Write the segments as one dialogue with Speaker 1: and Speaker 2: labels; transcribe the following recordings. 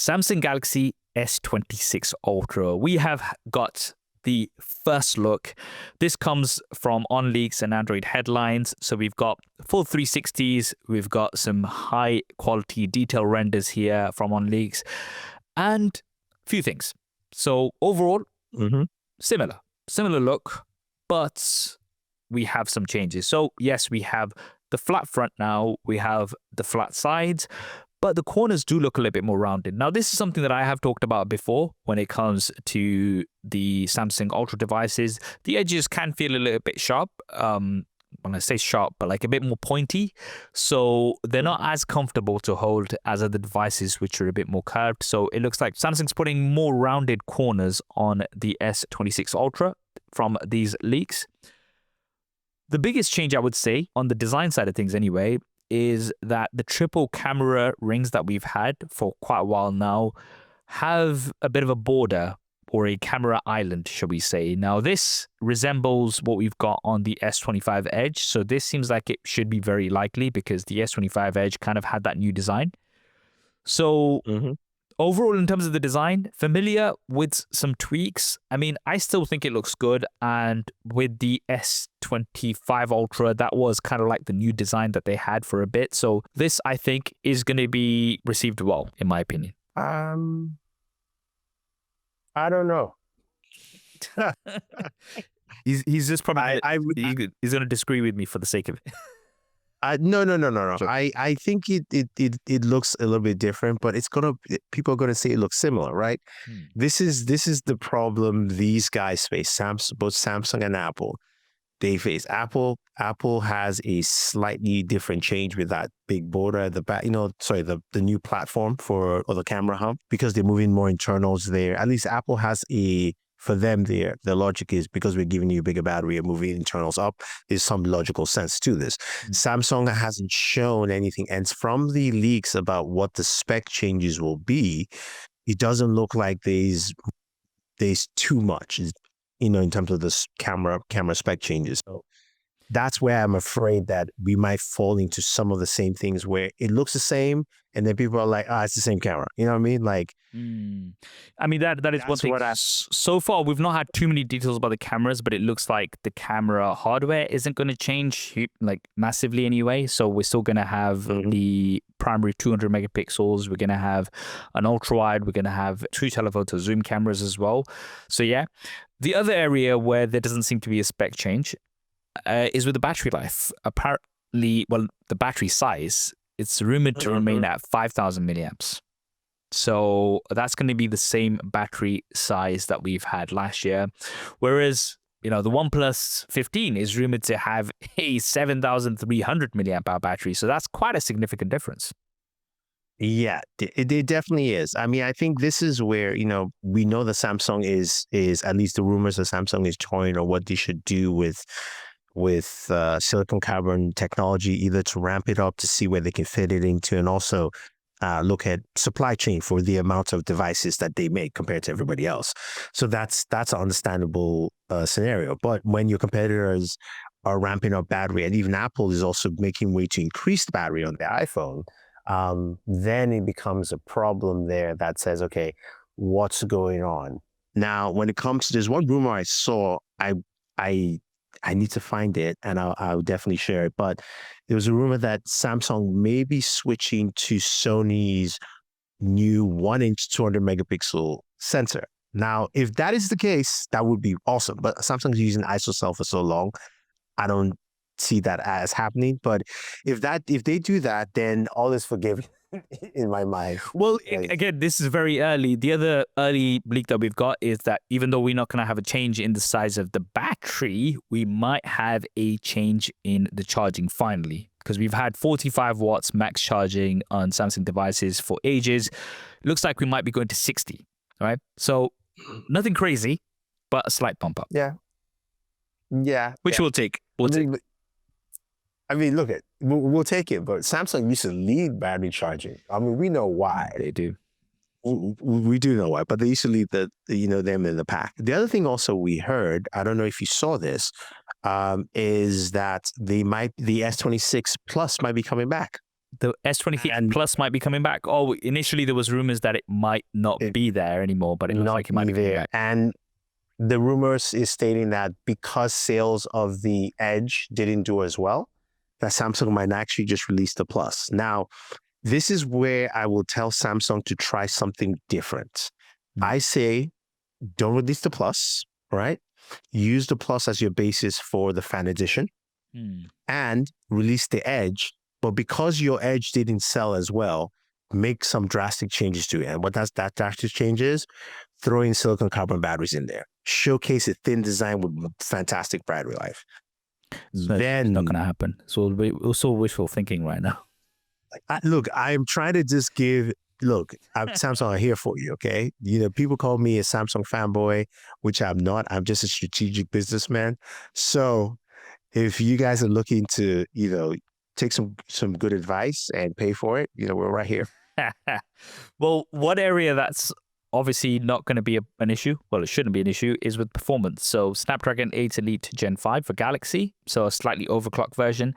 Speaker 1: Samsung Galaxy S26 Ultra. We have got the first look. This comes from OnLeaks and Android headlines. So we've got full 360s. We've got some high quality detail renders here from OnLeaks and a few things. So overall, similar look, but we have some changes. So yes, we have the flat front now. We have the flat sides, but the corners do look a little bit more rounded. Now, this is something that I have talked about before when it comes to the Samsung Ultra devices. The edges can feel a little bit sharp. When I say sharp, but like a bit more pointy. So they're not as comfortable to hold as other devices, which are a bit more curved. So it looks like Samsung's putting more rounded corners on the S26 Ultra from these leaks. The biggest change, I would say, on the design side of things anyway, is that the triple camera rings that we've had for quite a while now have a bit of a border or a camera island, shall we say. Now, this resembles what we've got on the S25 Edge. So this seems like it should be very likely because the S25 Edge kind of had that new design. So overall, in terms of the design, familiar with some tweaks. I mean, I still think it looks good. And with the S25 Ultra, that was kind of like the new design that they had for a bit. So this, I think, is going to be received well, in my opinion.
Speaker 2: I don't know.
Speaker 1: He's just probably he's going to disagree with me for the sake of it.
Speaker 2: No.
Speaker 1: Sure.
Speaker 2: I think it looks a little bit different, but people are gonna say it looks similar, right? This is the problem these guys face. Both Samsung and Apple, they face. Apple has a slightly different change with that big border at the back. The new platform for the camera hub, because they're moving more internals there. At least Apple has for them, the logic is because we're giving you a bigger battery and moving internals up, there's some logical sense to this. Samsung hasn't shown anything. And from the leaks about what the spec changes will be, it doesn't look like there's too much, in terms of this camera spec changes. So that's where I'm afraid that we might fall into some of the same things where it looks the same, and then people are like, it's the same camera. You know what I mean? Like,
Speaker 1: I mean, that is one thing. So far, we've not had too many details about the cameras, but it looks like the camera hardware isn't going to change like massively anyway. So we're still going to have the primary 200 megapixels. We're going to have an ultra wide. We're going to have true telephoto zoom cameras as well. So yeah, the other area where there doesn't seem to be a spec change is with the battery life. Apparently, the battery size, it's rumored to remain at 5,000 milliamps. So that's going to be the same battery size that we've had last year. Whereas, the OnePlus 15 is rumored to have a 7,300 milliamp hour battery. So that's quite a significant difference.
Speaker 2: Yeah, it definitely is. I mean, I think this is where, we know that Samsung is at least the rumors that Samsung is toying on what they should do with silicon carbon technology, either to ramp it up to see where they can fit it into, and also look at supply chain for the amount of devices that they make compared to everybody else. So that's an understandable scenario. But when your competitors are ramping up battery, and even Apple is also making way to increase the battery on the iPhone, then it becomes a problem there that says, okay, what's going on? Now, when it comes to, there's one rumor I saw, I need to find it, and I'll definitely share it. But there was a rumor that Samsung may be switching to Sony's new 1-inch 200 megapixel sensor. Now, if that is the case, that would be awesome. But Samsung's using ISOCELL for so long, I don't see that as happening. But if they do that, then all is forgiven in my mind.
Speaker 1: Well, again, this is very early. The other early leak that we've got is that even though we're not going to have a change in the size of the battery, we might have a change in the charging finally. Because we've had 45 watts max charging on Samsung devices for ages. It looks like we might be going to 60, right? So nothing crazy, but a slight bump up.
Speaker 2: Yeah.
Speaker 1: Which we'll take.
Speaker 2: I mean, look, we'll take it, but Samsung used to lead battery charging. I mean, we know why.
Speaker 1: They do.
Speaker 2: We do know why, but they used to lead them in the pack. The other thing also we heard, I don't know if you saw this, is that the S26 Plus might be coming back.
Speaker 1: The S26
Speaker 2: And
Speaker 1: Plus might be coming back. Oh, initially there was rumors that it might not
Speaker 2: it
Speaker 1: be there anymore, but it looks
Speaker 2: not
Speaker 1: like it might
Speaker 2: be
Speaker 1: be coming
Speaker 2: there.
Speaker 1: back.
Speaker 2: And the rumors is stating that because sales of the Edge didn't do as well, that Samsung might actually just release the Plus. Now, this is where I will tell Samsung to try something different. I say, don't release the Plus, right? Use the Plus as your basis for the Fan Edition and release the Edge. But because your Edge didn't sell as well, make some drastic changes to it. And what does that drastic change is? Throw in silicon carbon batteries in there. Showcase a thin design with fantastic battery life.
Speaker 1: So it's not going to happen. So we're also wishful thinking right now.
Speaker 2: Look, I'm trying to just give. Look, Samsung are here for you, okay? People call me a Samsung fanboy, which I'm not. I'm just a strategic businessman. So if you guys are looking to, take some good advice and pay for it, we're right here.
Speaker 1: Well, one area that's obviously not going to be an issue, well, it shouldn't be an issue, is with performance. So Snapdragon 8 Elite Gen 5 for Galaxy, so a slightly overclocked version.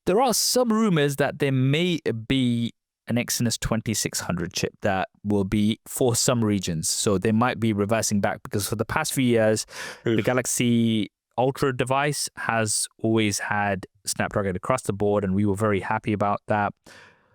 Speaker 1: There are some rumors that there may be an Exynos 2600 chip that will be for some regions. So they might be reversing back because for the past few years, the Galaxy Ultra device has always had Snapdragon across the board, and we were very happy about that.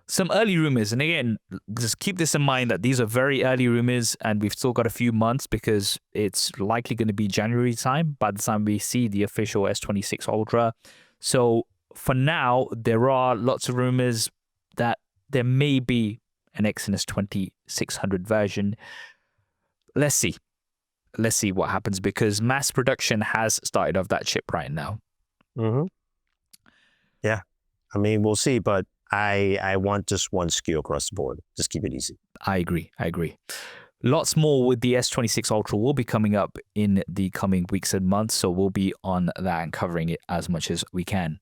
Speaker 1: Some early rumors, and again, just keep this in mind that these are very early rumors and we've still got a few months because it's likely going to be January time by the time we see the official S26 Ultra. So for now, there are lots of rumors that there may be an Exynos 2600 version. Let's see. Let's see what happens because mass production has started of that chip right now.
Speaker 2: Yeah. I mean, we'll see, but I want just one SKU across the board. Just keep it easy.
Speaker 1: I agree. Lots more with the S26 Ultra will be coming up in the coming weeks and months, so we'll be on that and covering it as much as we can.